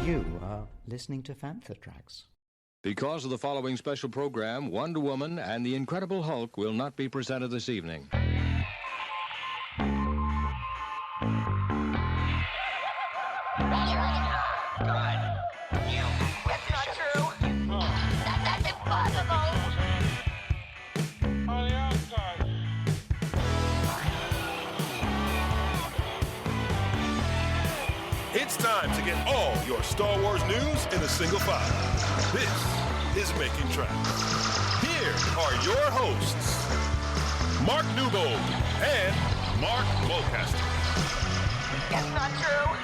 You are listening to Fantha Tracks. Because of the following special program, Wonder Woman and the Incredible Hulk will not be presented this evening. It's time to get all your Star Wars news in a single file. This is Making Tracks. Here are your hosts, Mark Newbold and Mark Mulcaster. It's not true.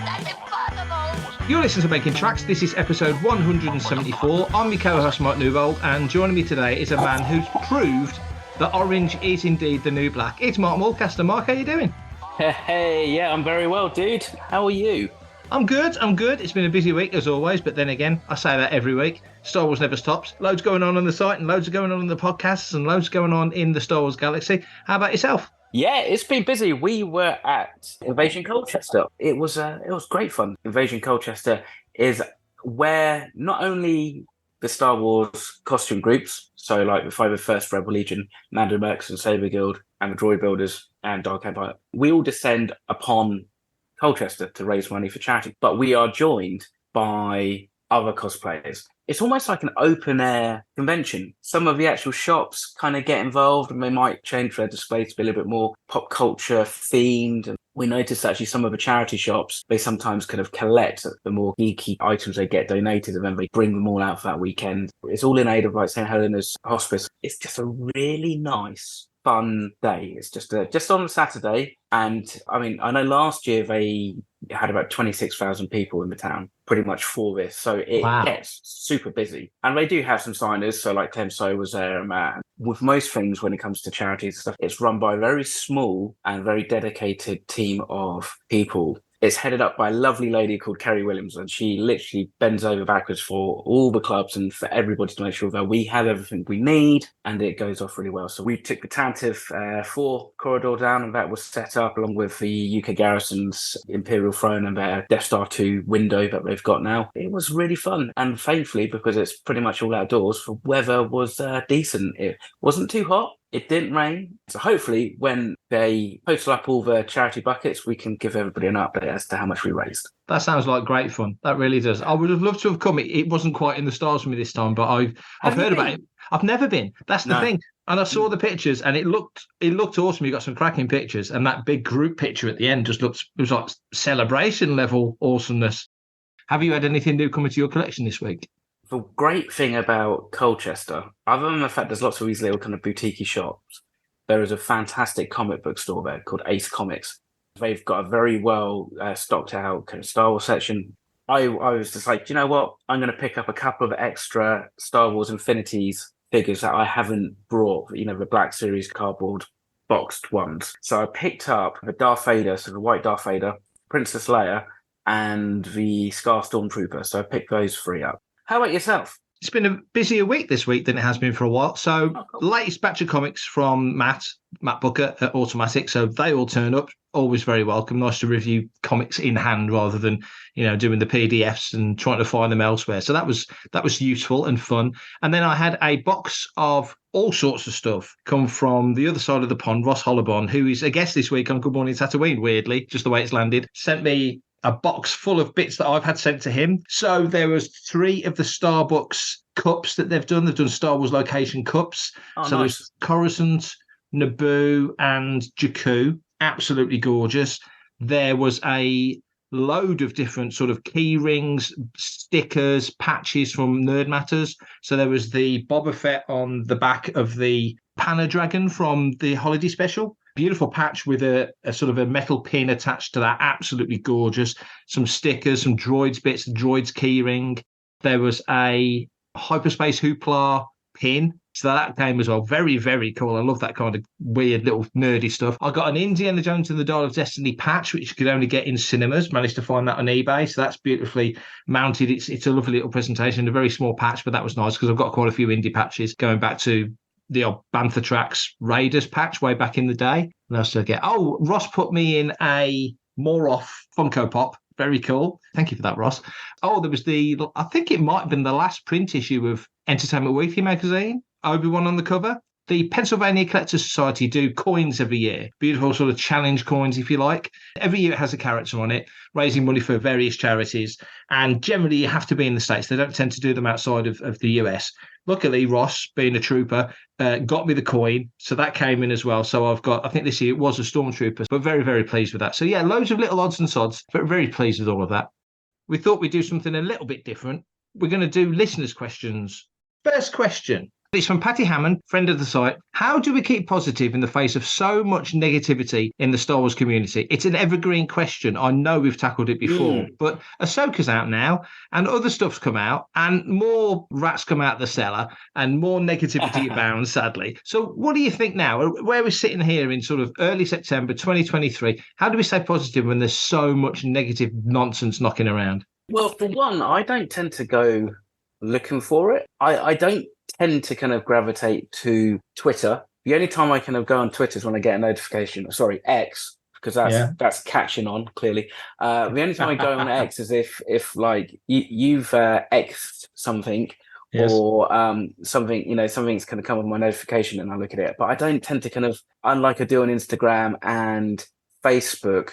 That's impossible. You're listening to Making Tracks. This is episode 174. I'm your co-host, Mark Newbold, and joining me today is a man who's proved that orange is indeed the new black. It's Mark Mulcaster. Mark, how you doing? Hey, yeah, I'm very well, dude. How are you? I'm good. It's been a busy week, as always, but then again, I say that every week. Star Wars never stops. Loads going on the site, and loads going on the podcasts, and loads going on in the Star Wars galaxy. How about yourself? Yeah, it's been busy. We were at Invasion Colchester. It was great fun. Invasion Colchester is where not only the Star Wars costume groups, so like the 501st Rebel Legion, Mando Mercs and Saber Guild, and the Droid Builders and Dark Empire, we all descend upon Colchester to raise money for charity. But we are joined by other cosplayers. It's almost like an open air convention. Some of the actual shops kind of get involved and they might change their display to be a little bit more pop culture themed. And we noticed actually some of the charity shops, they sometimes kind of collect the more geeky items they get donated and then they bring them all out for that weekend. It's all in aid of like St. Helena's Hospice. It's just a really nice, fun day. It's just on Saturday. And I mean, I know last year they had about 26,000 people in the town pretty much for this. So it gets super busy. And they do have some signers. So like Clem So was there. And with most things when it comes to charities and stuff, it's run by a very small and very dedicated team of people. It's headed up by a lovely lady called Kerry Williams, and she literally bends over backwards for all the clubs and for everybody to make sure that we have everything we need, and it goes off really well. So we took the Tantive 4 corridor down, and that was set up along with the UK Garrison's Imperial Throne and their Death Star 2 window that they've got now. It was really fun, and thankfully, because it's pretty much all outdoors, the weather was decent. It wasn't too hot. It didn't rain. So hopefully when they postal up all the charity buckets, we can give everybody an update as to how much we raised. That sounds like great fun. That really does. I would have loved to have come. It wasn't quite in the stars for me this time, but I've heard about it. I've never been. That's the thing. And I saw the pictures and it looked awesome. You got some cracking pictures, and that big group picture at the end it was like celebration level awesomeness. Have you had anything new come into your collection this week? The great thing about Colchester, other than the fact there's lots of these little kind of boutique shops, there is a fantastic comic book store there called Ace Comics. They've got a very well stocked out kind of Star Wars section. I was just like, you know what? I'm going to pick up a couple of extra Star Wars Infinities figures that I haven't brought, the Black Series cardboard boxed ones. So I picked up the Darth Vader, so the white Darth Vader, Princess Leia, and the Scar Stormtrooper. So I picked those three up. How about yourself? It's been a busier week this week than it has been for a while. So the latest batch of comics from Matt Booker at Automatic. So they all turn up. Always very welcome. Nice to review comics in hand rather than, doing the PDFs and trying to find them elsewhere. So that was useful and fun. And then I had a box of all sorts of stuff come from the other side of the pond. Ross Hollabon, who is a guest this week on Good Morning Tatooine, weirdly, just the way it's landed, sent me a box full of bits that I've had sent to him. So there was 3 of the Starbucks cups that they've done. They've done Star Wars location cups. So nice. There's Coruscant, Naboo, and Jakku. Absolutely gorgeous. There was a load of different sort of key rings, stickers, patches from Nerd Matters. So there was the Boba Fett on the back of the Panna Dragon from the holiday special. Beautiful patch with a sort of a metal pin attached to that. Absolutely gorgeous. Some stickers, some droids bits, the droids key ring. There was a hyperspace hoopla pin. So that came as well. Very, very cool. I love that kind of weird little nerdy stuff. I got an Indiana Jones and the Dial of Destiny patch, which you could only get in cinemas. Managed to find that on eBay. So that's beautifully mounted. It's a lovely little presentation, a very small patch, but that was nice because I've got quite a few indie patches going back to the old Bantha Tracks Raiders patch way back in the day. And I still get, Ross put me in a Moroff Funko Pop Very cool. Thank you for that, Ross. Oh, there was I think it might have been the last print issue of Entertainment Weekly magazine, Obi-Wan on the cover. The Pennsylvania Collectors Society do coins every year, beautiful sort of challenge coins, if you like. Every year it has a character on it, raising money for various charities. And generally you have to be in the States. They don't tend to do them outside of the US. Luckily, Ross, being a trooper, got me the coin. So that came in as well. So I think this year it was a Stormtrooper, but very, very pleased with that. So yeah, loads of little odds and sods, but very pleased with all of that. We thought we'd do something a little bit different. We're going to do listeners' questions. First question. It's from Patty Hammond, friend of the site. How do we keep positive in the face of so much negativity in the Star Wars community? It's an evergreen question. I know we've tackled it before, but Ahsoka's out now and other stuff's come out and more rats come out the cellar and more negativity abounds, sadly. So what do you think now? Where we're sitting here in sort of early September 2023, how do we stay positive when there's so much negative nonsense knocking around? Well, for one, I don't tend to go looking for it. I don't tend to kind of gravitate to Twitter. The only time I kind of go on Twitter is when I get a notification. Sorry, X, because that's catching on clearly. The only time I go on X is if like you've X'd something. Yes. Or something, something's kind of come with my notification and I look at it. But I don't tend to kind of, unlike I do on Instagram and Facebook,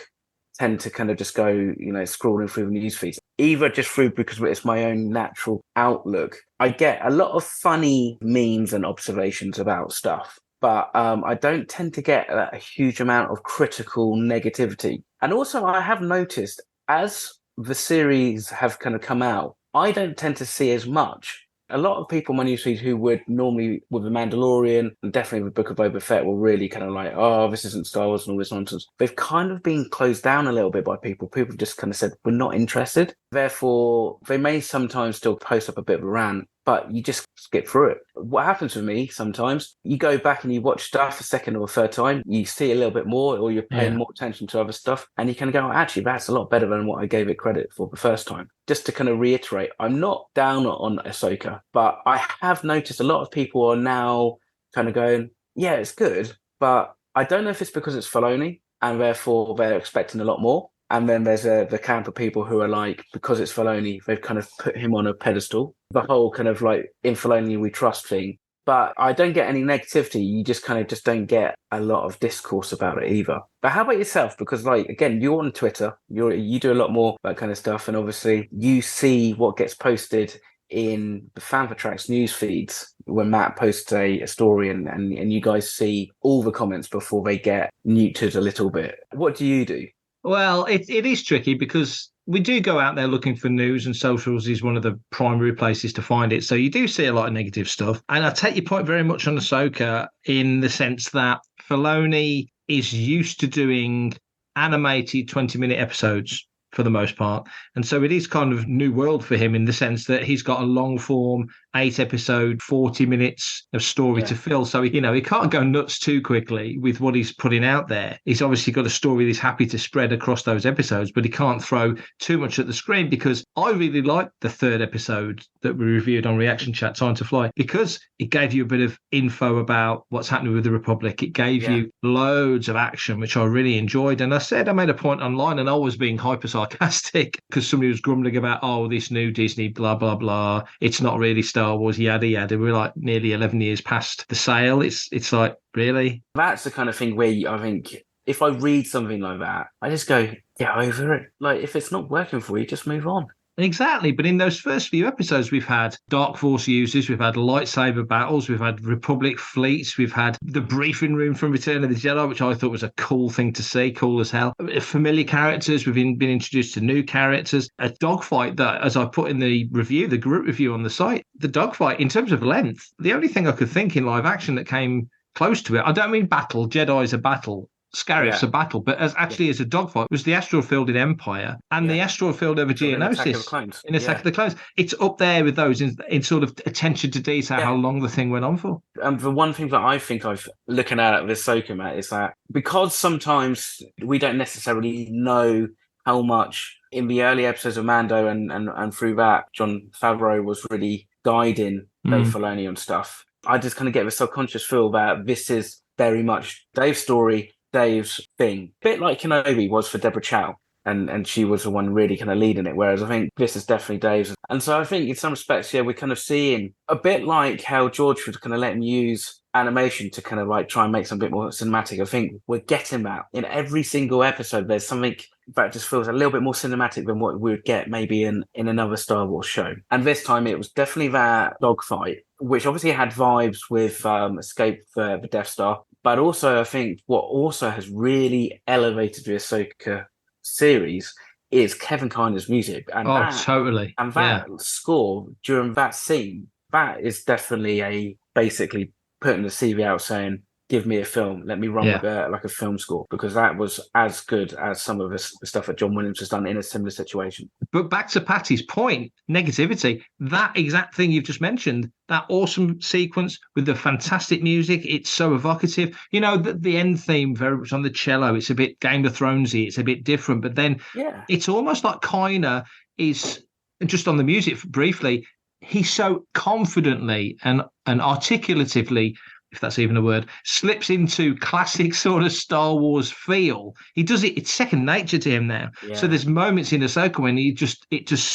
tend to kind of just go, scrolling through the news feeds, either just through because it's my own natural outlook. I get a lot of funny memes and observations about stuff, but I don't tend to get a huge amount of critical negativity. And also I have noticed as the series have kind of come out, I don't tend to see as much. A lot of people in my newsfeed who would normally, with The Mandalorian and definitely with Book of Boba Fett, were really kind of like, oh, this isn't Star Wars and all this nonsense. They've kind of been closed down a little bit by people. People just kind of said, we're not interested. Therefore, they may sometimes still post up a bit of a rant, but you just skip through it. What happens with me sometimes, you go back and you watch stuff a second or a third time, you see a little bit more or you're paying more attention to other stuff and you can go, actually, that's a lot better than what I gave it credit for the first time. Just to kind of reiterate, I'm not down on Ahsoka, but I have noticed a lot of people are now kind of going, yeah, it's good, but I don't know if it's because it's Filoni and therefore they're expecting a lot more. And then there's the camp of people who are like, because it's Filoni, they've kind of put him on a pedestal. The whole kind of like, in Filoni we trust thing. But I don't get any negativity. You just kind of just don't get a lot of discourse about it either. But how about yourself? Because like, again, you're on Twitter, you do a lot more that kind of stuff. And obviously you see what gets posted in the Fan4Tracks news feeds when Matt posts a story and you guys see all the comments before they get neutered a little bit. What do you do? Well, it is tricky because we do go out there looking for news and socials is one of the primary places to find it. So you do see a lot of negative stuff. And I take your point very much on Ahsoka in the sense that Filoni is used to doing animated 20-minute episodes for the most part. And so it is kind of new world for him in the sense that he's got a long form, 8-episode, 40 minutes of story to fill. So, he can't go nuts too quickly with what he's putting out there. He's obviously got a story he's happy to spread across those episodes, but he can't throw too much at the screen because I really liked the third episode that we reviewed on Reaction Chat, Time to Fly, because it gave you a bit of info about what's happening with the Republic. It gave you loads of action, which I really enjoyed. And I made a point online and I was being hyper sarcastic because somebody was grumbling about, this new Disney, blah, blah, blah. It's not really Star Wars, yada, yada. We're like nearly 11 years past the sale. It's like, really? That's the kind of thing where I think if I read something like that, I just go, get over it. Like, if it's not working for you, just move on. Exactly. But in those first few episodes, we've had Dark Force users, we've had lightsaber battles, we've had Republic fleets, we've had the briefing room from Return of the Jedi, which I thought was a cool thing to see, cool as hell. Familiar characters, we've been introduced to new characters. A dogfight that, as I put in the review, the group review on the site, the dogfight, in terms of length, the only thing I could think in live action that came close to it, I don't mean battle, Jedi's a battle, Scarif's a battle, but as a dogfight, was the astral field in Empire and the astral field over Geonosis in Attack of the Clones. It's up there with those in sort of attention to detail, how long the thing went on for. The one thing that I think I've looking at with Ahsoka, Matt, is that because sometimes we don't necessarily know how much in the early episodes of Mando and through that, Jon Favreau was really guiding Dave Filoni and stuff. I just kind of get the subconscious feel that this is very much Dave's story, Dave's thing. A bit like Kenobi was for Deborah Chow. and she was the one really kind of leading it. Whereas I think this is definitely Dave's. And so I think in some respects, yeah, we're kind of seeing a bit like how George would kind of let him use animation to kind of like try and make something a bit more cinematic. I think we're getting that in every single episode. There's something that just feels a little bit more cinematic than what we would get maybe in another Star Wars show. And this time it was definitely that dogfight, which obviously had vibes with Escape the Death Star. But also I think what also has really elevated the Ahsoka series is Kevin Kiner's music. And totally. And that score during that scene, that is definitely basically putting the CV out saying, give me a film, let me run with like a film score, because that was as good as some of the stuff that John Williams has done in a similar situation. But back to Patty's point, negativity, that exact thing you've just mentioned, that awesome sequence with the fantastic music, it's so evocative. You know, the end theme very much on the cello, it's a bit Game of Thronesy, it's a bit different, but then it's almost like Kiner is, just on the music briefly, he so confidently and articulatively, if that's even a word, slips into classic sort of Star Wars feel. He does it, it's second nature to him now. Yeah. So there's moments in Ahsoka when it just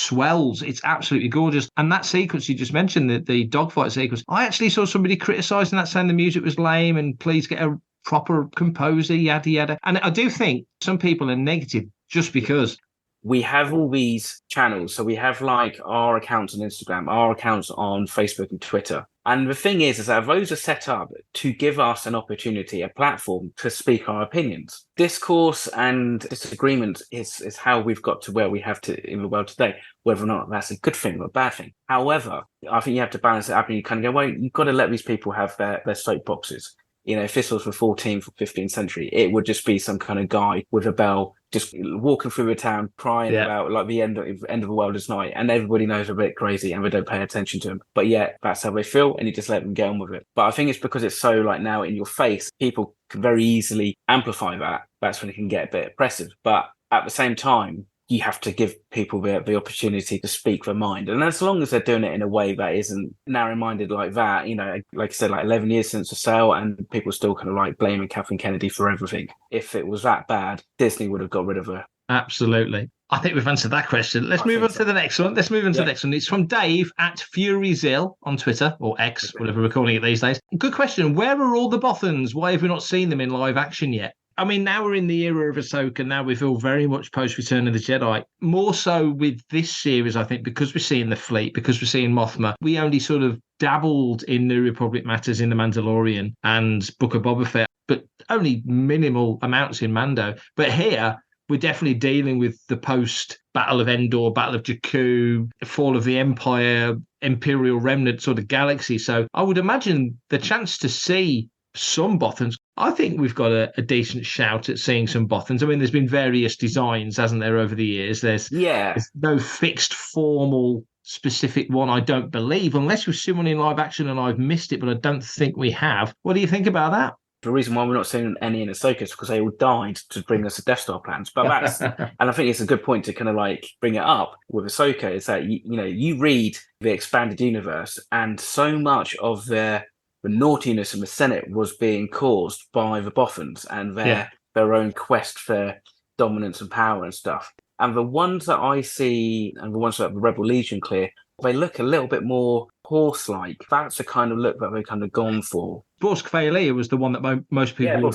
swells. It's absolutely gorgeous. And that sequence you just mentioned, the dogfight sequence, I actually saw somebody criticising that, saying the music was lame and please get a proper composer, yada, yada. And I do think some people are negative just because. We have all these channels. So we have like our accounts on Instagram, our accounts on Facebook and Twitter. And the thing is that those are set up to give us an opportunity, a platform to speak our opinions. Discourse and disagreement is how we've got to where we have to in the world today, whether or not that's a good thing or a bad thing. However, I think you have to balance it up and you kind of go, well, you've got to let these people have their soapboxes. You know, if this was the 14th or 15th century, it would just be some kind of guy with a bell just walking through the town crying about like the end of the world is night, and everybody knows they're a bit crazy and they don't pay attention to him. But yeah, that's how they feel, and you just let them get on with it. But I think it's because it's so like now in your face, people can very easily amplify that. That's when it can get a bit oppressive. But at the same time, you have to give people the opportunity to speak their mind. And as long as they're doing it in a way that isn't narrow-minded like that, you know, like I said, like 11 years since the sale and people still kind of like blaming Kathleen Kennedy for everything. If it was that bad, Disney would have got rid of her. Absolutely. I think we've answered that question. Let's move on to the next one. The next one. It's from Dave at FuryZill on Twitter, or X, whatever we're calling it these days. Good question. Where are all the Bothans? Why have we not seen them in live action yet? I mean, now we're in the era of Ahsoka. Now we feel very much post-Return of the Jedi. More so with this series, I think, because we're seeing the fleet, because we're seeing Mothma. We only sort of dabbled in New Republic matters in The Mandalorian and Book of Boba Fett, but only minimal amounts in Mando. But here, we're definitely dealing with the post-Battle of Endor, Battle of Jakku, Fall of the Empire, Imperial Remnant sort of galaxy. So I would imagine the chance to see some Bothans. I think we've got a decent shout at seeing some Bothans. I mean, there's been various designs, hasn't there, over the years? There's no fixed formal specific one, I don't believe, unless we've seen one in live action and I've missed it, but I don't think we have. What do you think about that? The reason why we're not seeing any in Ahsoka is because they all died to bring us the Death Star plans. But that's, and I think it's a good point to kind of like bring it up with Ahsoka, is that, you know, you read the expanded universe and so much of the naughtiness in the Senate was being caused by the Bothans and their own quest for dominance and power and stuff. And the ones that I see, and the ones that the Rebel Legion clear, they look a little bit more horse-like. That's the kind of look that they've kind of gone for. Borsk Faelia was the one that most people...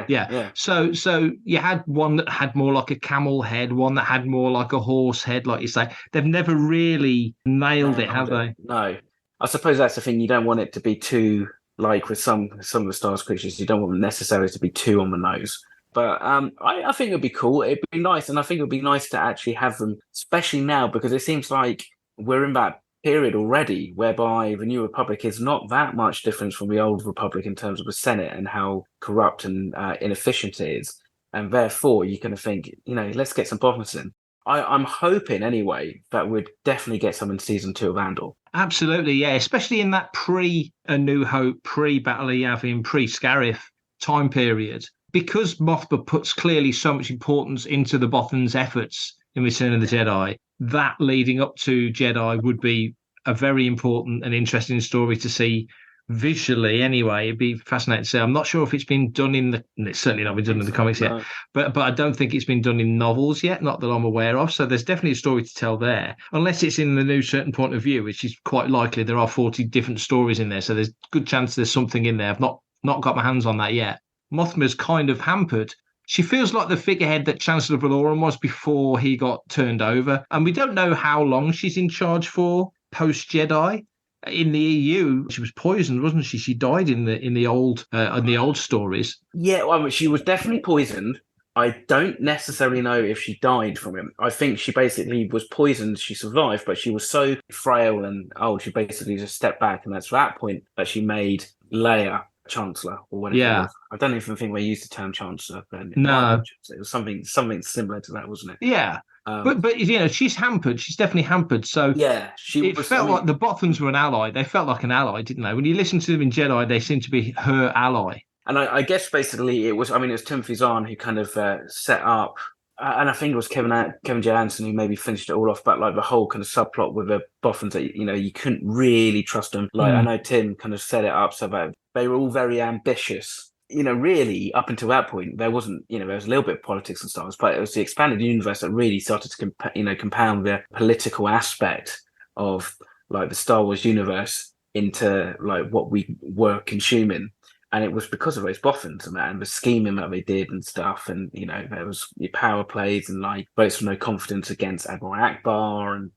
Yeah. So you had one that had more like a camel head, one that had more like a horse head, like you say. They've never really nailed it, have they? No. I suppose that's the thing. You don't want it to be too, like with some of the Star Wars creatures, you don't want them necessarily to be too on the nose. But I think it'd be cool. It'd be nice. And I think it'd be nice to actually have them, especially now, because it seems like we're in that period already whereby the New Republic is not that much different from the Old Republic in terms of the Senate and how corrupt and inefficient it is. And therefore, you're going to think, you know, let's get some Bothans in. I'm hoping anyway that we'd definitely get some in season 2 of Andor. Absolutely, yeah. Especially in that pre-A New Hope, pre-Battle of Yavin, pre-Scarif time period. Because Mothma puts clearly so much importance into the Bothans' efforts in Return of the Jedi, that leading up to Jedi would be a very important and interesting story to see visually anyway. It'd be fascinating to see. I'm not sure if it's been done it's certainly not been done in the comics yet, but I don't think it's been done in novels yet, not that I'm aware of. So there's definitely a story to tell there, unless it's in the new certain point of view, which is quite likely. There are 40 different stories in there, so there's good chance there's something in there. I've not got my hands on that yet. Mothma's kind of hampered. She feels like the figurehead that Chancellor Valorum was before he got turned over, and we don't know how long she's in charge for post Jedi. In the EU, she was poisoned, wasn't she? She died in the old stories. Yeah, well, she was definitely poisoned. I don't necessarily know if she died from it. I think she basically was poisoned. She survived, but she was so frail and old, she basically just stepped back, and that's that point that she made Leia Chancellor or whatever. Yeah. It was. I don't even think they used the term Chancellor. But No, it was something similar to that, wasn't it? Yeah. But she's hampered. She's definitely hampered. So yeah, it felt like the Bothans were an ally. They felt like an ally, didn't they? When you listen to them in Jedi, they seem to be her ally. And I guess basically it was Timothy Zahn who kind of set up, and I think it was Kevin J. Anderson who maybe finished it all off. But like the whole kind of subplot with the Bothans that you couldn't really trust them. Like I know Tim kind of set it up so that they were all very ambitious. Really, up until that point, there wasn't, there was a little bit of politics and stuff, but it was the expanded universe that really started to, compound the political aspect of like the Star Wars universe into like what we were consuming. And it was because of those Bothans and the scheming that they did and stuff. And, there was power plays and like votes for no confidence against Admiral Akbar. And,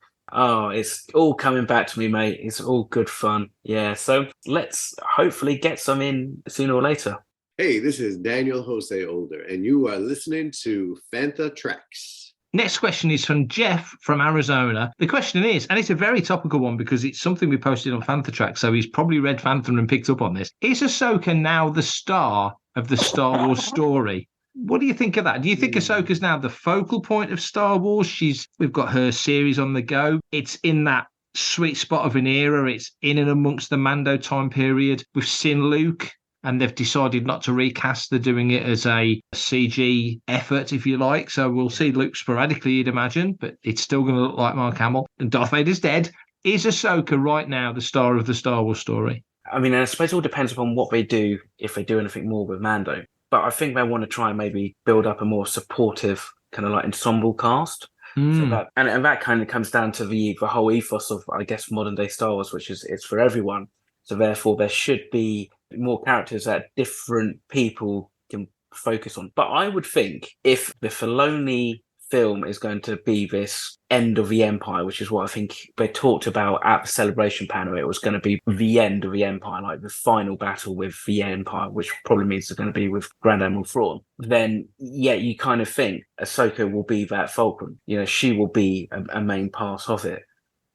it's all coming back to me, mate. It's all good fun. Yeah. So let's hopefully get some in sooner or later. Hey, this is Daniel Jose Older, and you are listening to Fantha Tracks. Next question is from Jeff from Arizona. The question is, and it's a very topical one because it's something we posted on Fantha Tracks, so he's probably read Fantha and picked up on this. Is Ahsoka now the star of the Star Wars story? What do you think of that? Do you think Ahsoka's now the focal point of Star Wars? We've got her series on the go. It's in that sweet spot of an era. It's in and amongst the Mando time period. We've seen Luke, and they've decided not to recast. They're doing it as a CG effort, if you like. So we'll see Luke sporadically, you'd imagine, but it's still going to look like Mark Hamill. And Darth Vader's dead. Is Ahsoka right now the star of the Star Wars story? I mean, I suppose it all depends upon what they do, if they do anything more with Mando. But I think they want to try and maybe build up a more supportive kind of like ensemble cast. So that, and that kind of comes down to the whole ethos of, I guess, modern day Star Wars, which is it's for everyone. So therefore, there should be more characters that different people can focus on. But I would think if the Filoni film is going to be this end of the Empire, which is what I think they talked about at the Celebration panel, it was going to be the end of the Empire, like the final battle with the Empire, which probably means it's going to be with Grand Admiral Thrawn. Then, yeah, you kind of think Ahsoka will be that fulcrum. She will be a main part of it.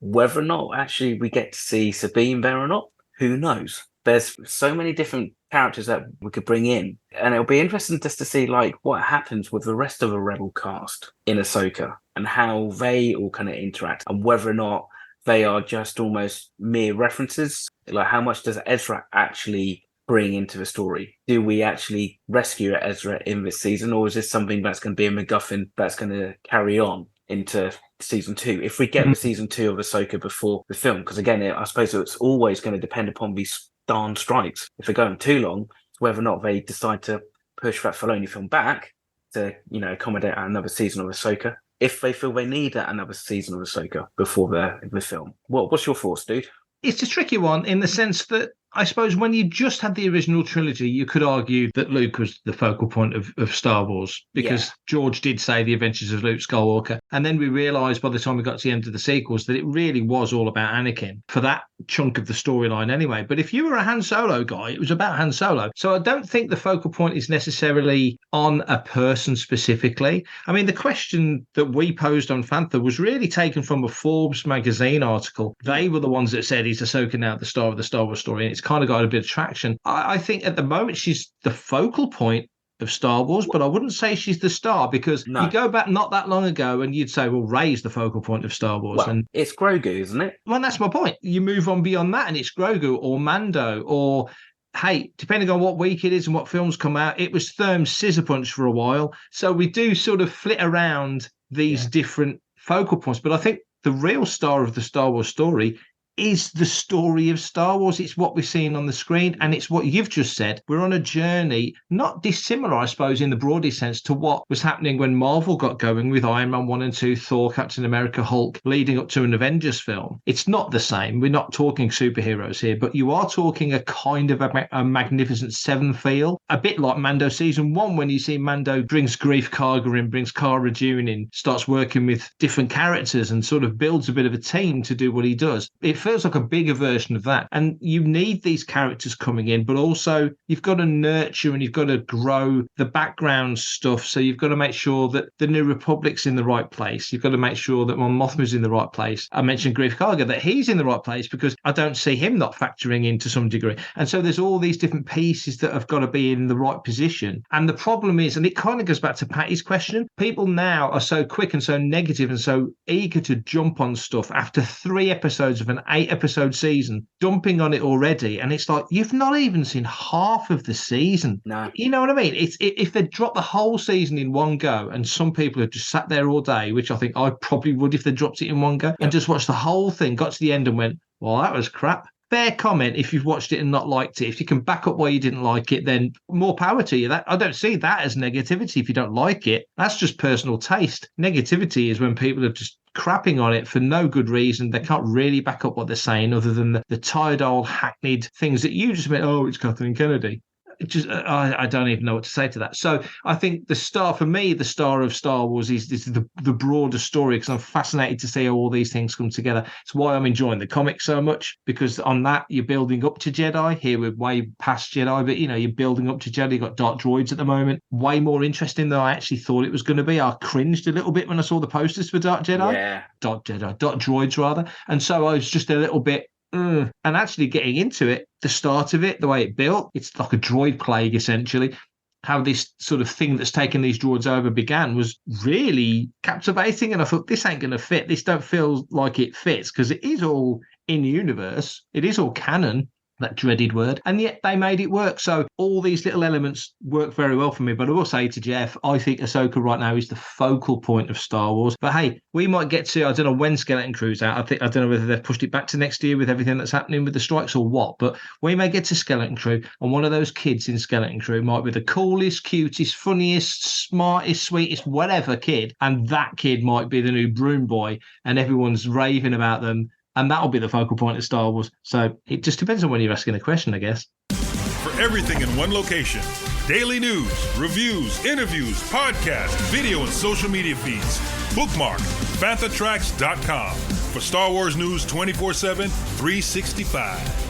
Whether or not actually we get to see Sabine there or not, who knows? There's so many different characters that we could bring in, and it'll be interesting just to see like what happens with the rest of the Rebel cast in Ahsoka and how they all kind of interact, and whether or not they are just almost mere references. Like, how much does Ezra actually bring into the story? Do we actually rescue Ezra in this season, or is this something that's going to be a MacGuffin that's going to carry on into season 2? If we get the season 2 of Ahsoka before the film, because again, I suppose it's always going to depend upon these darn strikes. If they're going too long, whether or not they decide to push that Filoni film back to, accommodate another season of Ahsoka, if they feel they need another season of Ahsoka before the film. What's your thoughts, dude? It's a tricky one in the sense that I suppose when you just had the original trilogy, you could argue that Luke was the focal point of Star Wars because George did say The Adventures of Luke Skywalker. And then we realised by the time we got to the end of the sequels that it really was all about Anakin for that chunk of the storyline anyway. But if you were a Han Solo guy, it was about Han Solo. So I don't think the focal point is necessarily on a person specifically. I mean, the question that we posed on Fantha was really taken from a Forbes magazine article. They were the ones that said, is Ahsoka now the star of the Star Wars story? And it's kind of got a bit of traction. I think at the moment she's the focal point of Star Wars, but I wouldn't say she's the star because you go back not that long ago and you'd say, well, Rey's the focal point of Star Wars. Well, and it's Grogu, isn't it? Well, that's my point. You move on beyond that and it's Grogu or Mando or, hey, depending on what week it is and what films come out, it was Therm's Scissor Punch for a while. So we do sort of flit around these different focal points. But I think the real star of the Star Wars story is the story of Star Wars. It's what we're seeing on the screen, and it's what you've just said. We're on a journey, not dissimilar, I suppose, in the broadest sense, to what was happening when Marvel got going with Iron Man 1 and 2, Thor, Captain America, Hulk, leading up to an Avengers film. It's not the same. We're not talking superheroes here, but you are talking a kind of a Magnificent Seven feel, a bit like Mando Season 1, when you see Mando brings Grief Karga in, brings Cara Dune in, starts working with different characters and sort of builds a bit of a team to do what he does. It feels like a bigger version of that. And you need these characters coming in, but also you've got to nurture and you've got to grow the background stuff. So you've got to make sure that the New Republic's in the right place. You've got to make sure that Mon Mothma's in the right place. I mentioned Grief Karga, that he's in the right place because I don't see him not factoring in to some degree. And so there's all these different pieces that have got to be in the right position. And the problem is, and it kind of goes back to Patty's question, people now are so quick and so negative and so eager to jump on stuff after 3 episodes of an 8-episode season, dumping on it already. And it's like, you've not even seen half of the season. No. You know what I mean? If they drop the whole season in one go, and some people have just sat there all day, which I think I probably would if they dropped it in one go, and just watched the whole thing, got to the end and went, well, that was crap. Fair comment if you've watched it and not liked it. If you can back up why you didn't like it, then more power to you. That I don't see that as negativity if you don't like it. That's just personal taste. Negativity is when people are just crapping on it for no good reason. They can't really back up what they're saying other than the tired old hackneyed things that you just meant, oh, it's Kathleen Kennedy. I don't even know what to say to that. So I think the star of Star Wars is the broader story, because I'm fascinated to see how all these things come together. It's why I'm enjoying the comic so much, because on that you're building up to Jedi. Here we're way past Jedi, but you're building up to Jedi. You've got Dark Droids at the moment. Way more interesting than I actually thought it was going to be. I cringed a little bit when I saw the posters for Dark Droids rather. And so I was just a little bit and actually getting into it, the start of it, the way it built, it's like a droid plague essentially. How this sort of thing that's taken these droids over began was really captivating, and I thought, this ain't going to fit. This don't feel like it fits, because it is all in universe. It is all canon, that dreaded word, and yet they made it work. So all these little elements work very well for me. But I will say to Jeff, I think Ahsoka right now is the focal point of Star Wars. But hey, we might get to, I don't know when Skeleton Crew's out. I don't know whether they've pushed it back to next year with everything that's happening with the strikes or what, but we may get to Skeleton Crew, and one of those kids in Skeleton Crew might be the coolest, cutest, funniest, smartest, sweetest, whatever kid, and that kid might be the new Broom Boy, and everyone's raving about them. And that'll be the focal point of Star Wars. So it just depends on when you're asking a question, I guess. For everything in one location, daily news, reviews, interviews, podcasts, video, and social media feeds, bookmark fanthatracks.com for Star Wars news 24/7, 365.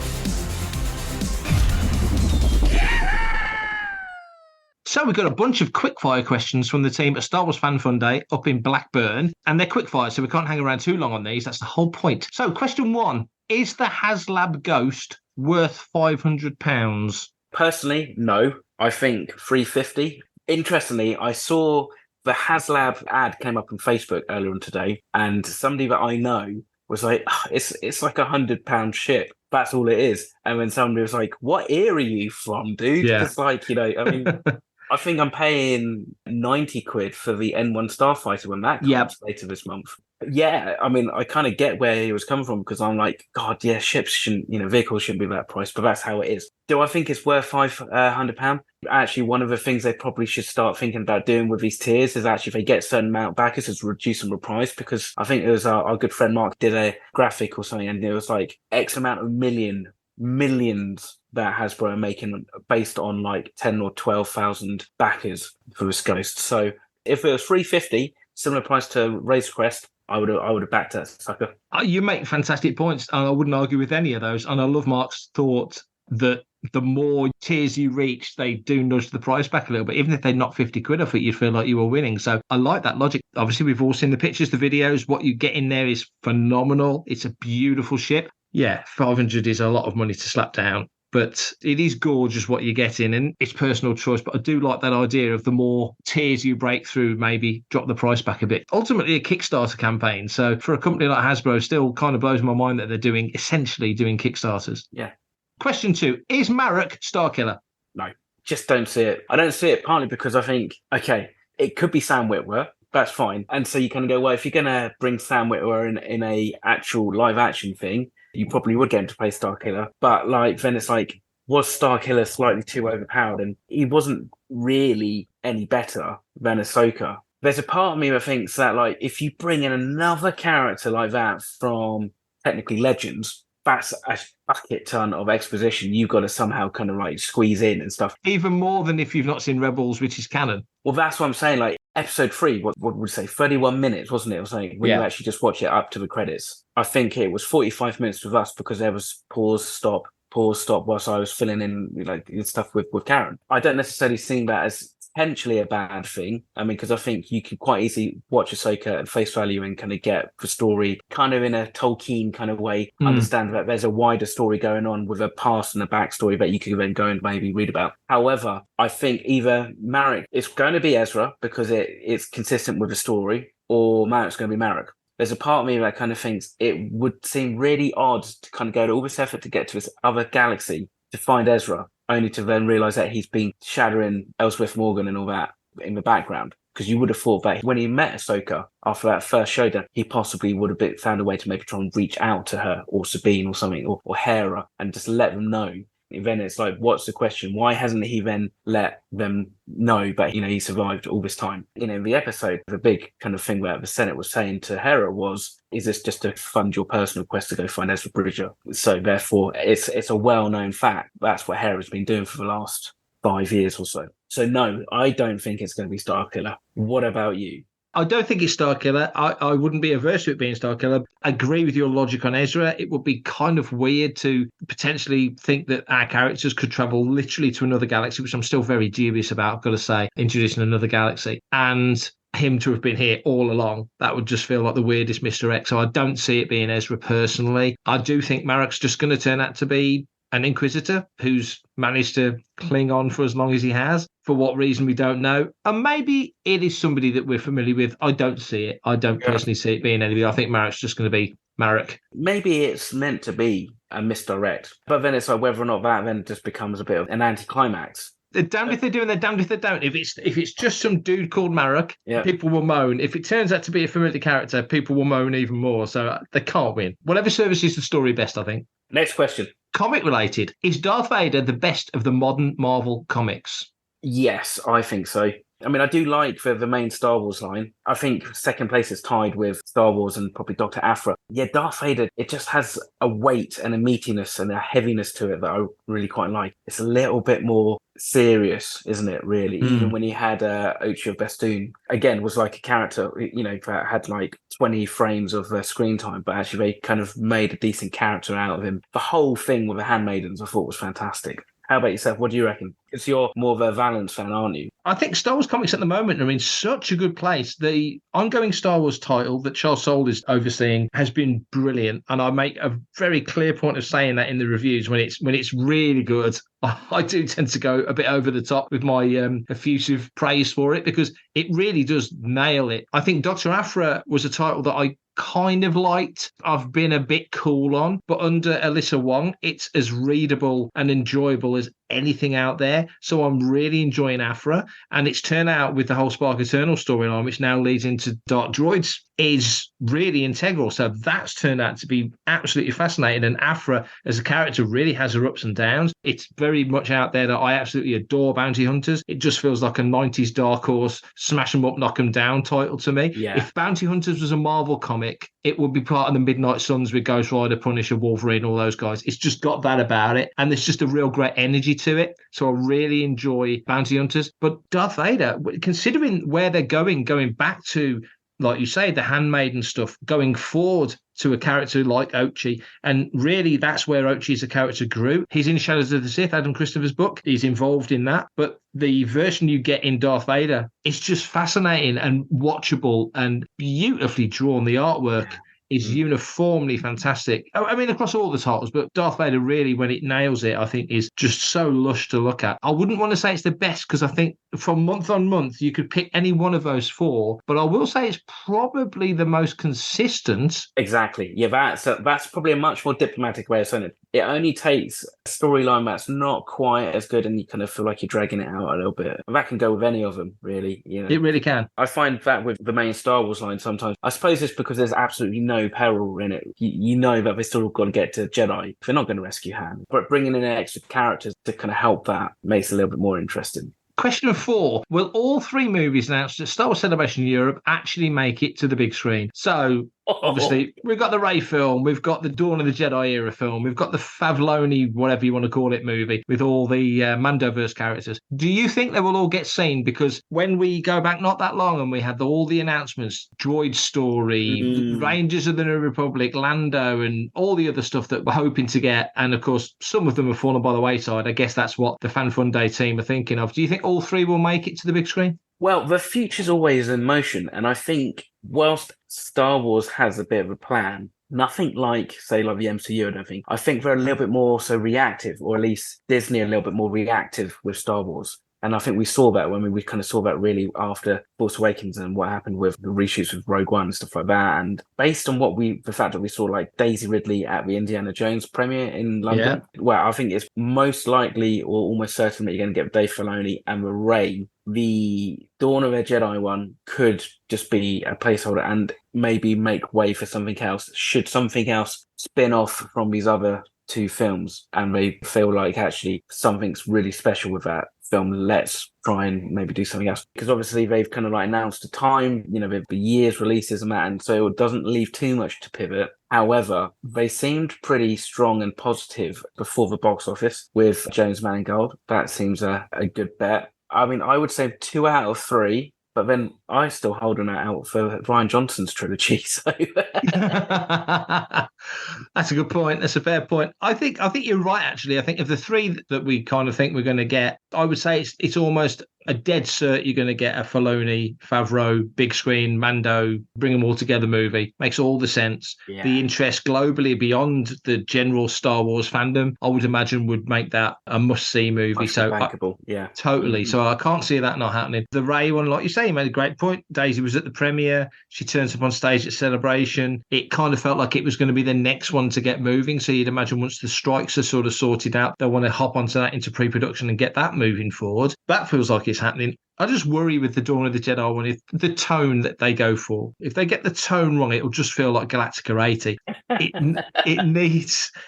So we've got a bunch of quickfire questions from the team at Star Wars Fan Fun Day up in Blackburn, and they're quickfire, so we can't hang around too long on these. That's the whole point. So question 1, is the HasLab Ghost worth £500? Personally, no. I think $350. Interestingly, I saw the HasLab ad came up on Facebook earlier on today, and somebody that I know was like, it's like £100 ship. That's all it is. And when somebody was like, what era are you from, dude? Yeah. It's like, I mean... I think I'm paying 90 quid for the N1 Starfighter when that comes later this month. Yeah, I mean, I kind of get where he was coming from, because I'm like, God, yeah, ships shouldn't, vehicles shouldn't be that price, but that's how it is. Do I think it's worth £500? Actually, one of the things they probably should start thinking about doing with these tiers is actually, if they get a certain amount back, is reduce them the price, because I think it was our good friend Mark did a graphic or something, and it was like X amount of millions that Hasbro are making based on like 10 or 12,000 backers for this Ghost. So if it was $350, similar price to Razor Crest, I would have backed that sucker. You make fantastic points, and I wouldn't argue with any of those. And I love Mark's thought that the more tiers you reach, they do nudge the price back a little bit. Even if they knock 50 quid off it, you'd feel like you were winning. So I like that logic. Obviously, we've all seen the pictures, the videos. What you get in there is phenomenal. It's a beautiful ship. Yeah, 500 is a lot of money to slap down. But it is gorgeous what you're getting, and it's personal choice. But I do like that idea of the more tiers you break through, maybe drop the price back a bit. Ultimately, a Kickstarter campaign. So for a company like Hasbro, still kind of blows my mind that they're essentially doing Kickstarters. Yeah. Question 2, is Marek Starkiller? No, just don't see it. I don't see it partly because I think, okay, it could be Sam Witwer. That's fine. And so you kind of go, well, if you're going to bring Sam Witwer in a actual live action thing, you probably would get him to play Starkiller. But like then it's like, was Starkiller slightly too overpowered? And he wasn't really any better than Ahsoka. There's a part of me that thinks that like if you bring in another character like that from technically Legends, that's a bucket ton of exposition you've got to somehow kind of like squeeze in and stuff. Even more than if you've not seen Rebels, which is canon. Well, that's what I'm saying. Like episode 3, what would we say? 31 minutes, wasn't it? It was like when you actually just watch it up to the credits. I think it was 45 minutes with us because there was pause, stop whilst I was filling in like stuff with Karen. I don't necessarily see that as potentially a bad thing. I mean, because I think you could quite easily watch Ahsoka at face value and kind of get the story kind of in a Tolkien kind of way, understand that there's a wider story going on with a past and a backstory that you could then go and maybe read about. However, I think either Marek, it's going to be Ezra because it's consistent with the story, or Marek's going to be Marek. There's a part of me that kind of thinks it would seem really odd to kind of go to all this effort to get to this other galaxy to find Ezra, only to then realise that he's been shadowing Elsbeth Morgan and all that in the background. Because you would have thought that when he met Ahsoka after that first showdown, he possibly would have found a way to maybe try and reach out to her or Sabine or something, or Hera, and just let them know. And then it's like, what's the question? Why hasn't he then let them know that, he survived all this time? In the episode, the big kind of thing that the Senate was saying to Hera was, is this just to fund your personal quest to go find Ezra Bridger? So therefore, it's a well-known fact. That's what Hera's been doing for the last 5 years or so. So no, I don't think it's going to be Starkiller. What about you? I don't think it's Starkiller. I wouldn't be averse to it being Starkiller. I agree with your logic on Ezra. It would be kind of weird to potentially think that our characters could travel literally to another galaxy, which I'm still very dubious about, I've got to say, introducing another galaxy. And him to have been here all along, that would just feel like the weirdest Mr. X. So I don't see it being Ezra personally. I do think Marek's just going to turn out to be an Inquisitor who's managed to cling on for as long as he has. For what reason, we don't know. And maybe it is somebody that we're familiar with. I don't see it. I don't personally see it being anybody. I think Marek's just going to be Marek. Maybe it's meant to be a misdirect. But then it's like whether or not that then just becomes a bit of an anticlimax. They're damned if they do and they're damned if they don't. If it's just some dude called Marek, people will moan. If it turns out to be a familiar character, people will moan even more. So they can't win. Whatever services the story best, I think. Next question. Comic related. Is Darth Vader the best of the modern Marvel comics? Yes, I think so. I mean, I do like the main Star Wars line. I think second place is tied with Star Wars and probably Dr. Aphra. Yeah, Darth Vader, it just has a weight and a meatiness and a heaviness to it that I really quite like. It's a little bit more serious, isn't it, really? Even when he had Ochi of Bestoon, again, was like a character, that had like 20 frames of screen time, but actually they kind of made a decent character out of him. The whole thing with the Handmaidens I thought was fantastic. How about yourself? What do you reckon? Because you're more of a Valance fan, aren't you? I think Star Wars comics at the moment are in such a good place. The ongoing Star Wars title that Charles Soule is overseeing has been brilliant, and I make a very clear point of saying that in the reviews. When it's really good, I do tend to go a bit over the top with my effusive praise for it, because it really does nail it. I think Dr. Aphra was a title that I kind of liked. I've been a bit cool on, but under Alyssa Wong, it's as readable and enjoyable as anything out there. So I'm really enjoying Aphra, and it's turned out with the whole Spark Eternal storyline, which now leads into Dark Droids, is really integral. So that's turned out to be absolutely fascinating. And Aphra as a character really has her ups and downs. It's very much out there that I absolutely adore bounty hunters. It just feels like a 90s Dark Horse, smash them up, knock them down title to me. Yeah. If Bounty Hunters was a Marvel comic, it would be part of the Midnight Suns with Ghost Rider, Punisher, Wolverine, all those guys. It's just got that about it. And there's just a real great energy to it. So I really enjoy Bounty Hunters. But Darth Vader, considering where they're going back to, like you say, the Handmaiden stuff, going forward to a character like Ochi, and really that's where Ochi as a character grew. He's in Shadows of the Sith, Adam Christopher's book. He's involved in that. But the version you get in Darth Vader is just fascinating and watchable and beautifully drawn. The artwork is uniformly fantastic. I mean, across all the titles, but Darth Vader really, when it nails it, I think is just so lush to look at. I wouldn't want to say it's the best, because I think from month on month, you could pick any one of those four, but I will say it's probably the most consistent. Exactly. Yeah, that's probably a much more diplomatic way of saying it. It only takes a storyline that's not quite as good, and you kind of feel like you're dragging it out a little bit. And that can go with any of them, really. It really can. I find that with the main Star Wars line sometimes. I suppose it's because there's absolutely no no peril in it. You know that they still got to get to Jedi. They're not going to rescue Han. But bringing in extra characters to kind of help that makes it a little bit more interesting. Question 4. Will all 3 movies announced at Star Wars Celebration Europe actually make it to the big screen? So, obviously, we've got the Rey film, we've got the Dawn of the Jedi era film, we've got the Favloni, whatever you want to call it, movie with all the Mandoverse characters. Do you think they will all get seen? Because when we go back not that long and we had all the announcements, Droid Story, Rangers of the New Republic, Lando, and all the other stuff that we're hoping to get, and of course, some of them have fallen by the wayside. I guess that's what the Fan Fun Day team are thinking of. Do you think all 3 will make it to the big screen? Well, the future's always in motion, and I think whilst Star Wars has a bit of a plan, nothing like, say, like the MCU, I don't think. I think they're a little bit more so reactive, or at least Disney a little bit more reactive with Star Wars. And I think we saw that when we kind of saw that really after Force Awakens and what happened with the reshoots with Rogue One and stuff like that. And based on the fact that we saw like Daisy Ridley at the Indiana Jones premiere in London, well, I think it's most likely or almost certain that you're going to get Dave Filoni and the Rey. The Dawn of the Jedi one could just be a placeholder and maybe make way for something else. Should something else spin off from these other 2 films and they feel like actually something's really special with that film, let's try and maybe do something else. Because obviously they've kind of like announced a time, the year's releases and that, and so it doesn't leave too much to pivot. However, they seemed pretty strong and positive before the box office with Jones Mangold. That seems a good bet. I mean, I would say 2 out of 3, but then I still hold an out for Ryan Johnson's trilogy. So that's a good point. That's a fair point. I think you're right. Actually, I think of the 3 that we kind of think we're going to get, I would say it's almost a dead cert you're going to get a Filoni, Favreau, big screen, Mando, bring them all together movie. Makes all the sense. Yeah. The interest globally beyond the general Star Wars fandom, I would imagine, would make that a must-see movie. Much so bankable. Yeah. Totally. So I can't see that not happening. The Rey one, like you say, you made a great point. Daisy was at the premiere. She turns up on stage at Celebration. It kind of felt like it was going to be the next one to get moving. So you'd imagine once the strikes are sort of sorted out, they'll want to hop onto that into pre-production and get that moving forward. That feels like it's happening. I just worry with the Dawn of the Jedi one, if the tone that they go for. If they get the tone wrong, it'll just feel like Galactica 80.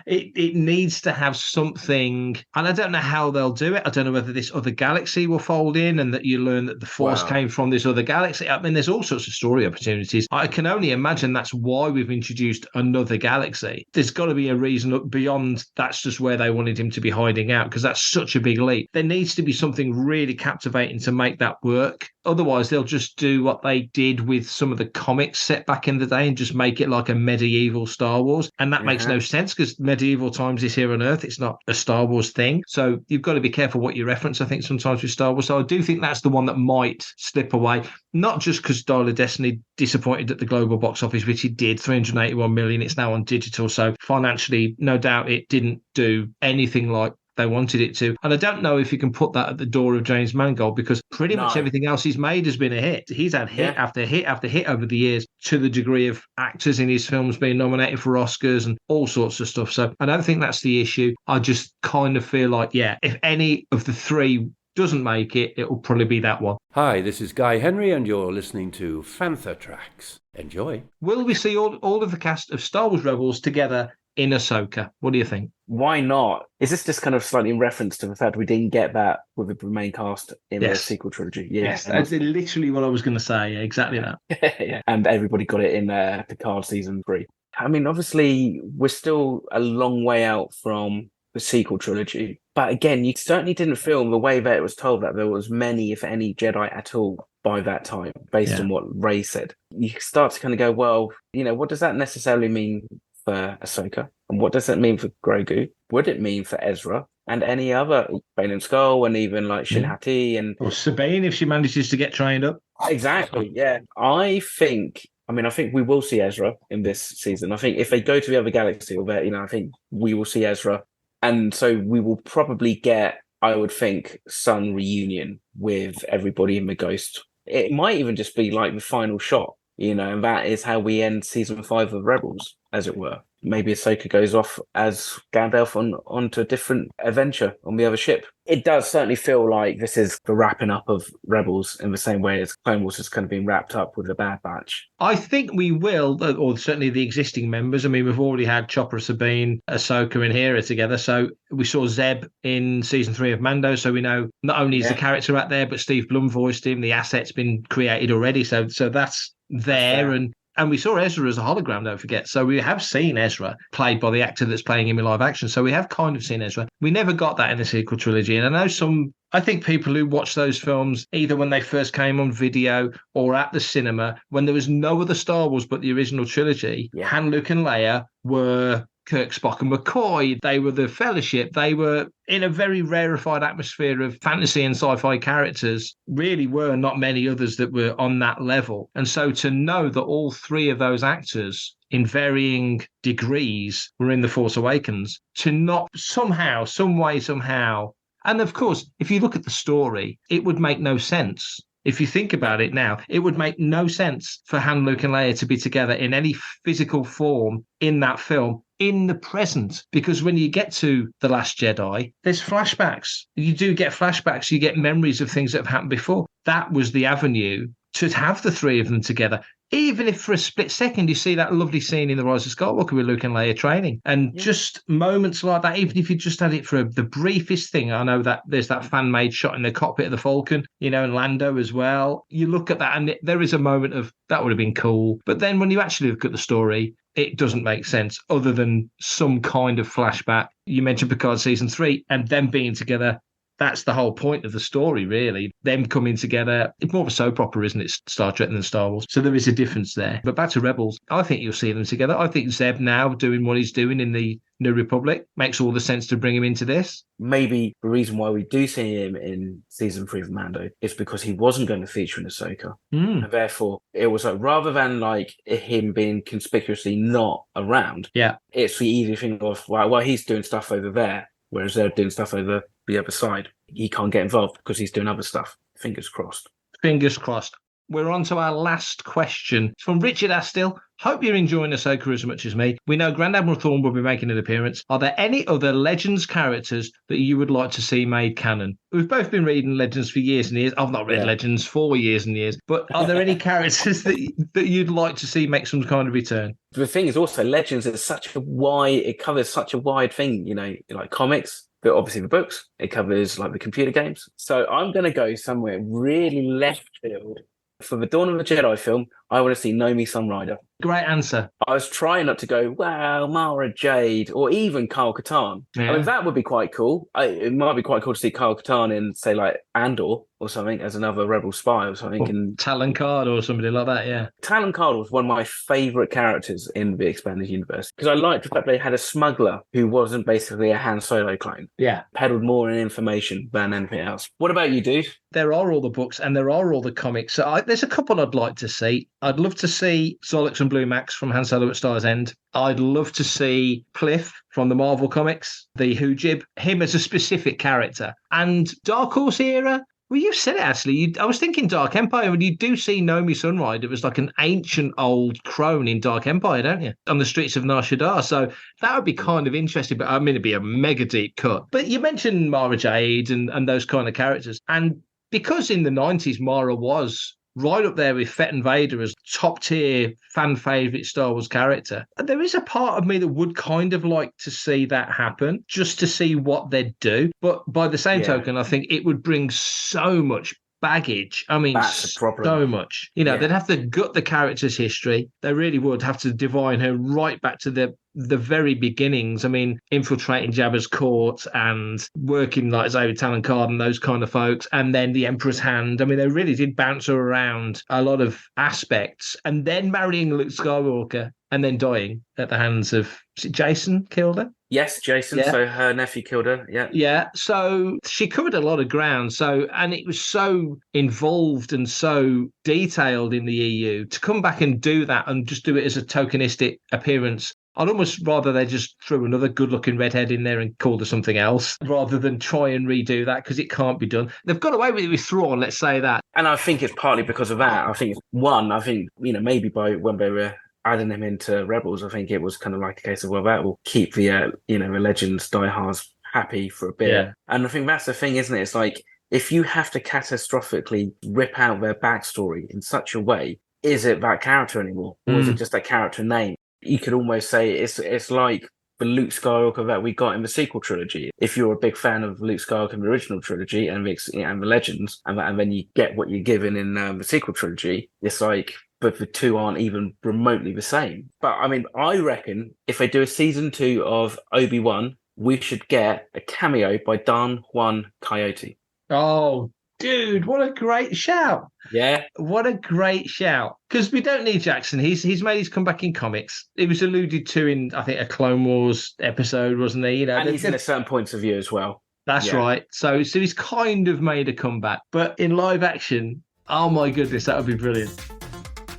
It needs to have something, and I don't know how they'll do it. I don't know whether this other galaxy will fold in and that you learn that the Force came from this other galaxy. I mean, there's all sorts of story opportunities. I can only imagine that's why we've introduced another galaxy. There's got to be a reason beyond that's just where they wanted him to be hiding out, because that's such a big leap. There needs to be something really captivating to make that work. Otherwise, they'll just do what they did with some of the comics set back in the day and just make it like a medieval Star Wars. And that makes no sense because medieval times is here on Earth. It's not a Star Wars thing. So you've got to be careful what you reference, I think, sometimes with Star Wars. So I do think that's the one that might slip away. Not just because Dial of Destiny disappointed at the global box office, which it did, 381 million. It's now on digital. So financially, no doubt it didn't do anything like they wanted it to. And I don't know if you can put that at the door of James Mangold, because pretty much everything else he's made has been a hit. He's had hit after hit after hit over the years, to the degree of actors in his films being nominated for Oscars and all sorts of stuff. So I don't think that's the issue. I just kind of feel like, if any of the 3 doesn't make it, it will probably be that one. Hi, this is Guy Henry, and you're listening to Fantha Tracks. Enjoy. Will we see all of the cast of Star Wars Rebels together in Ahsoka? What do you think? Why not? Is this just kind of slightly in reference to the fact we didn't get that with the main cast in the sequel trilogy? Yes, that's literally what I was going to say. Yeah, exactly that. And everybody got it in Picard season 3. I mean, obviously, we're still a long way out from the sequel trilogy. But again, you certainly didn't feel the way that it was told that there was many, if any, Jedi at all by that time, based on what Rey said. You start to kind of go, well, what does that necessarily mean for Ahsoka? And what does that mean for Grogu? Would it mean for Ezra and any other, Bane and Skull, and even like Shin Hati or Sabine if she manages to get trained up? Exactly, yeah. I think we will see Ezra in this season. I think if they go to the other galaxy, I think we will see Ezra. And so we will probably get, I would think, some reunion with everybody in the Ghost. It might even just be like the final shot and that is how we end season 5 of Rebels, as it were. Maybe Ahsoka goes off as Gandalf onto a different adventure on the other ship. It does certainly feel like this is the wrapping up of Rebels in the same way as Clone Wars has kind of been wrapped up with the Bad Batch. I think we will, or certainly the existing members. I mean, we've already had Chopper, Sabine, Ahsoka, and Hera together. So we saw Zeb in season 3 of Mando. So we know not only is the character out there, but Steve Blum voiced him. The asset's been created already. So that's there. And we saw Ezra as a hologram, don't forget. So we have seen Ezra played by the actor that's playing him in live action. So we have kind of seen Ezra. We never got that in the sequel trilogy. And I know I think people who watch those films, either when they first came on video or at the cinema, when there was no other Star Wars but the original trilogy, Han, Luke and Leia were Kirk, Spock and McCoy. They were the Fellowship. They were in a very rarefied atmosphere of fantasy and sci-fi characters. Really were not many others that were on that level. And so to know that all 3 of those actors in varying degrees were in The Force Awakens, to not somehow, some way, somehow. And of course, if you look at the story, it would make no sense. If you think about it now, it would make no sense for Han, Luke and Leia to be together in any physical form in that film in the present, because when you get to The Last Jedi, there's flashbacks. You do get flashbacks. You get memories of things that have happened before. That was the avenue to have the 3 of them together. Even if for a split second you see that lovely scene in The Rise of Skywalker with Luke and Leia training, and just moments like that, even if you just had it for the briefest thing. I know that there's that fan-made shot in the cockpit of the Falcon, and Lando as well. You look at that and there is a moment of, that would have been cool. But then when you actually look at the story, it doesn't make sense other than some kind of flashback. You mentioned Picard season 3 and them being together. That's the whole point of the story, really. Them coming together. It's more of a soap opera, isn't it? Star Trek than Star Wars. So there is a difference there. But back to Rebels, I think you'll see them together. I think Zeb now doing what he's doing in the New Republic makes all the sense to bring him into this. Maybe the reason why we do see him in season 3 of Mando is because he wasn't going to feature in Ahsoka. And therefore, it was like, rather than like him being conspicuously not around, it's the easy thing of, well, he's doing stuff over there, whereas they're doing stuff over the other side. He can't get involved because he's doing other stuff. Fingers crossed. Fingers crossed. We're on to our last question. It's from Richard Astill. Hope you're enjoying Ahsoka as much as me. We know Grand Admiral Thrawn will be making an appearance. Are there any other Legends characters that you would like to see made canon? We've both been reading Legends for years and years. I've not read Legends for years and years. But are there any characters that you'd like to see make some kind of return? The thing is also, Legends is it covers such a wide thing, like comics. But obviously the books, it covers like the computer games. So I'm going to go somewhere really left field. For the Dawn of the Jedi film, I want to see Nomi Sunrider. Great answer. I was trying not to go, wow, Mara Jade, or even Kyle Katarn. Yeah. I mean, that would be quite cool. It might be quite cool to see Kyle Katarn in, say, like Andor or something as another Rebel spy or something. Or Talon Card or somebody like that, yeah. Talon Card was one of my favourite characters in the Expanded Universe because I liked the fact they had a smuggler who wasn't basically a Han Solo clone. Yeah. Peddled more in information than anything else. What about you, dude? There are all the books and there are all the comics. So there's a couple I'd like to see. I'd love to see Solix and Blue Max from Han Solo at Star's End. I'd love to see Pliff from the Marvel comics, the Hoojib, him as a specific character. And Dark Horse era, well, you said it, actually. I was thinking Dark Empire, when you do see Nomi Sunrider, it was like an ancient old crone in Dark Empire, don't you? On the streets of Nar Shaddaa. So that would be kind of interesting, but I mean, it'd be a mega deep cut. But you mentioned Mara Jade and those kind of characters. And because in the 90s, Mara was right up there with Fett and Vader as top tier fan favorite Star Wars character. And there is a part of me that would kind of like to see that happen, just to see what they'd do. But by the same token, I think it would bring so much baggage. I mean, so much. They'd have to gut the character's history. They really would have to divine her right back to the very beginnings. I mean, infiltrating Jabba's court and working like Xavier Talon Card and those kind of folks, and then the Emperor's Hand. I mean, they really did bounce her around a lot of aspects, and then marrying Luke Skywalker and then dying at the hands of, was it Jason killed her? Yes, Jason. Yeah. So her nephew killed her. Yeah. Yeah, so she covered a lot of ground. And it was so involved and so detailed in the EU to come back and do that and just do it as a tokenistic appearance. I'd almost rather they just threw another good-looking redhead in there and called her something else rather than try and redo that, because it can't be done. They've got away with it with Thrawn, let's say that. And I think it's partly because of that. I think maybe by when they were adding him into Rebels, I think it was kind of like a case of, well, that will keep the Legends diehards happy for a bit. Yeah. And I think that's the thing, isn't it? It's like, if you have to catastrophically rip out their backstory in such a way, is it that character anymore? Or is it just that character name? You could almost say it's like the Luke Skywalker that we got in the sequel trilogy. If you're a big fan of Luke Skywalker in the original trilogy and the Legends, and then you get what you're given in the sequel trilogy, it's like, but the two aren't even remotely the same. But I mean, I reckon if they do a season 2 of Obi-Wan, we should get a cameo by Don Juan Coyote. Oh, dude, what a great shout. Yeah. What a great shout. Because we don't need Jackson. He's made his comeback in comics. It was alluded to in, I think, a Clone Wars episode, wasn't he? And he's in a certain points of view as well. That's right. So he's kind of made a comeback. But in live action, oh my goodness, that would be brilliant.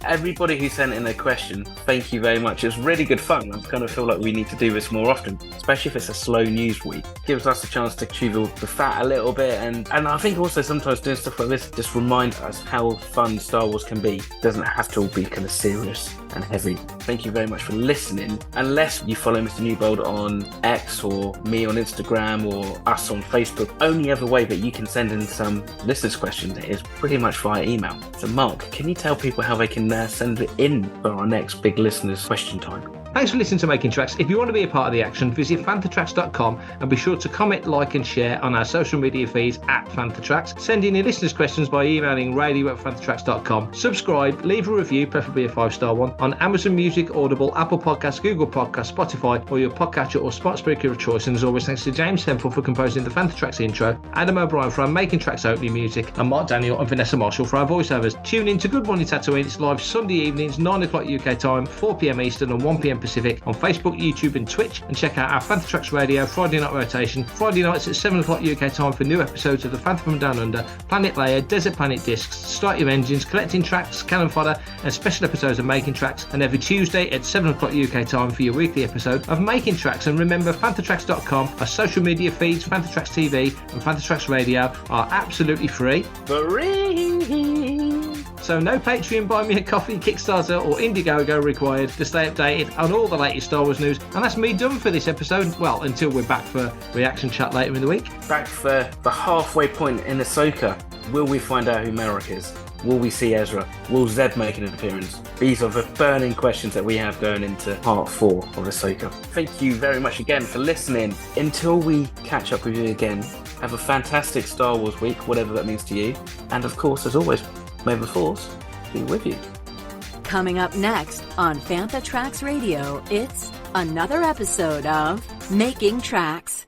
Everybody who sent in a question, thank you very much. It was really good fun. I kind of feel like we need to do this more often, especially if it's a slow news week. Gives us a chance to chew the fat a little bit. And I think also sometimes doing stuff like this just reminds us how fun Star Wars can be. It doesn't have to all be kind of serious and heavy. Thank you very much for listening. Unless you follow Mr. Newbold on X or me on Instagram or us on Facebook, only other way that you can send in some listeners' questions is pretty much via email. So Mark, can you tell people how they can send it in for our next big listeners' question time? Thanks for listening to Making Tracks. If you want to be a part of the action, visit fanthatracks.com and be sure to comment, like and share on our social media feeds at Fanthatracks. Send in your listeners' questions by emailing radio@fanthatracks.com. Subscribe, leave a review, preferably a 5-star one, on Amazon Music, Audible, Apple Podcasts, Google Podcasts, Spotify, or your podcatcher or smart speaker of choice. And as always, thanks to James Temple for composing the Fanthatracks intro, Adam O'Brien for our Making Tracks opening music, and Mark Daniel and Vanessa Marshall for our voiceovers. Tune in to Good Morning Tatooine. It's live Sunday evenings, 9 o'clock UK time, 4 p.m. Eastern and 1 p.m. Pacific on Facebook, YouTube and Twitch. And check out our Fanthatracks Radio Friday night rotation. Friday nights at 7 o'clock UK time for new episodes of The Phantom from Down Under, Planet Layer, Desert Planet Discs, Start Your Engines, Collecting Tracks, Cannon Fodder and special episodes of Making Tracks. And every Tuesday at 7 o'clock UK time for your weekly episode of Making Tracks. And remember, fanthatracks.com, our social media feeds, Fanthatracks TV and Fanthatracks Radio are absolutely free. So no Patreon, Buy Me a Coffee, Kickstarter or Indiegogo required to stay updated on all the latest Star Wars news. And that's me done for this episode. Well, until we're back for reaction chat later in the week. Back for the halfway point in Ahsoka. Will we find out who Merrick is? Will we see Ezra? Will Zeb make an appearance? These are the burning questions that we have going into part 4 of Ahsoka. Thank you very much again for listening. Until we catch up with you again, have a fantastic Star Wars week, whatever that means to you. And of course, as always, may the Force be with you. Coming up next on Fanthatracks Radio, it's another episode of Making Tracks.